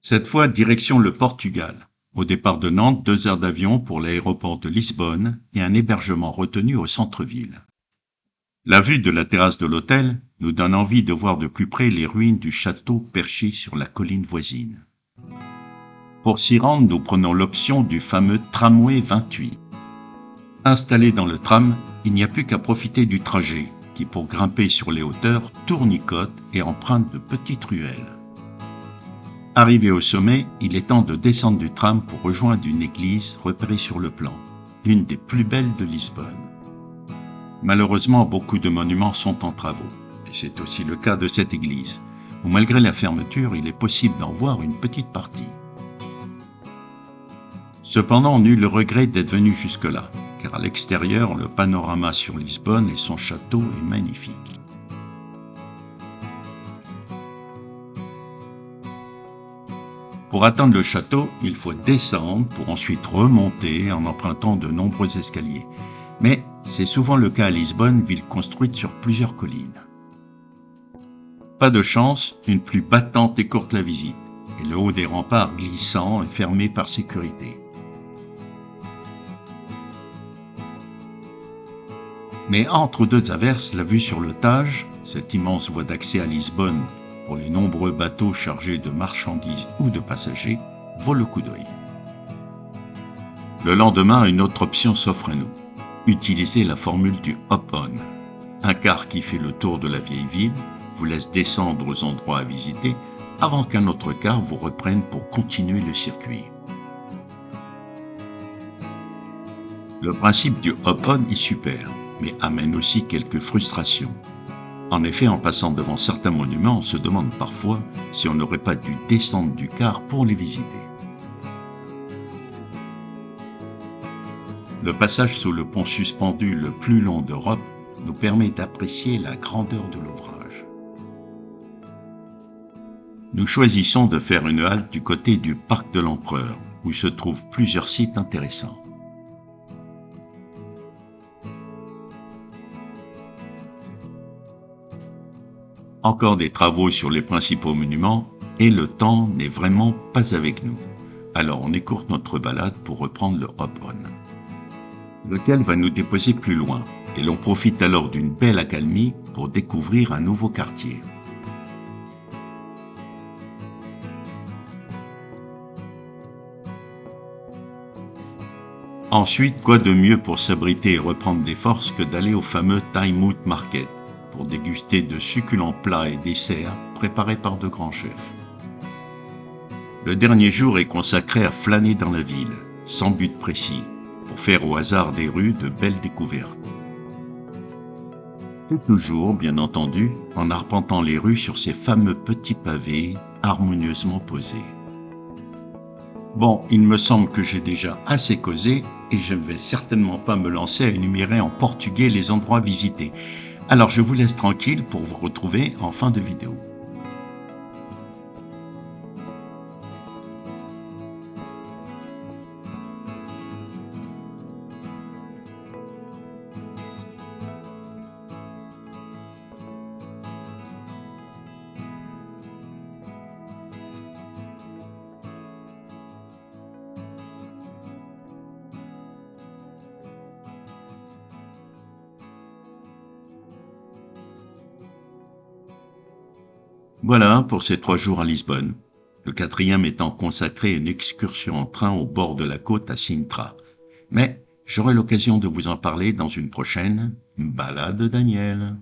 Cette fois, direction le Portugal. Au départ de Nantes, 2 heures d'avion pour l'aéroport de Lisbonne et un hébergement retenu au centre-ville. La vue de la terrasse de l'hôtel nous donne envie de voir de plus près les ruines du château perché sur la colline voisine. Pour s'y rendre, nous prenons l'option du fameux tramway 28. Installé dans le tram, il n'y a plus qu'à profiter du trajet, qui pour grimper sur les hauteurs tournicote et emprunte de petites ruelles. Arrivé au sommet, il est temps de descendre du tram pour rejoindre une église repérée sur le plan, l'une des plus belles de Lisbonne. Malheureusement, beaucoup de monuments sont en travaux, et c'est aussi le cas de cette église, où malgré la fermeture, il est possible d'en voir une petite partie. Cependant, on eut le regret d'être venu jusque-là, car à l'extérieur, le panorama sur Lisbonne et son château est magnifique. Pour atteindre le château, il faut descendre pour ensuite remonter en empruntant de nombreux escaliers. Mais c'est souvent le cas à Lisbonne, ville construite sur plusieurs collines. Pas de chance, une pluie battante écourte la visite, et le haut des remparts glissant est fermé par sécurité. Mais entre deux averses, la vue sur le Tage, cette immense voie d'accès à Lisbonne pour les nombreux bateaux chargés de marchandises ou de passagers, vaut le coup d'œil. Le lendemain, une autre option s'offre à nous. Utiliser la formule du hop-on. Un car qui fait le tour de la vieille ville vous laisse descendre aux endroits à visiter avant qu'un autre car vous reprenne pour continuer le circuit. Le principe du hop-on est super, mais amène aussi quelques frustrations. En effet, en passant devant certains monuments, on se demande parfois si on n'aurait pas dû descendre du car pour les visiter. Le passage sous le pont suspendu le plus long d'Europe nous permet d'apprécier la grandeur de l'ouvrage. Nous choisissons de faire une halte du côté du Parc de l'Empereur, où se trouvent plusieurs sites intéressants. Encore des travaux sur les principaux monuments, et le temps n'est vraiment pas avec nous. Alors on écourte notre balade pour reprendre le hop-on, lequel va nous déposer plus loin, et l'on profite alors d'une belle accalmie pour découvrir un nouveau quartier. Ensuite, quoi de mieux pour s'abriter et reprendre des forces que d'aller au fameux Tynemouth Market, pour déguster de succulents plats et desserts préparés par de grands chefs. Le dernier jour est consacré à flâner dans la ville, sans but précis, pour faire au hasard des rues de belles découvertes. Et toujours, bien entendu, en arpentant les rues sur ces fameux petits pavés harmonieusement posés. Bon, il me semble que j'ai déjà assez causé et je ne vais certainement pas me lancer à énumérer en portugais les endroits visités. Alors je vous laisse tranquille pour vous retrouver en fin de vidéo. Voilà pour ces 3 jours à Lisbonne, le 4e étant consacré à une excursion en train au bord de la côte à Sintra. Mais j'aurai l'occasion de vous en parler dans une prochaine balade Daniel.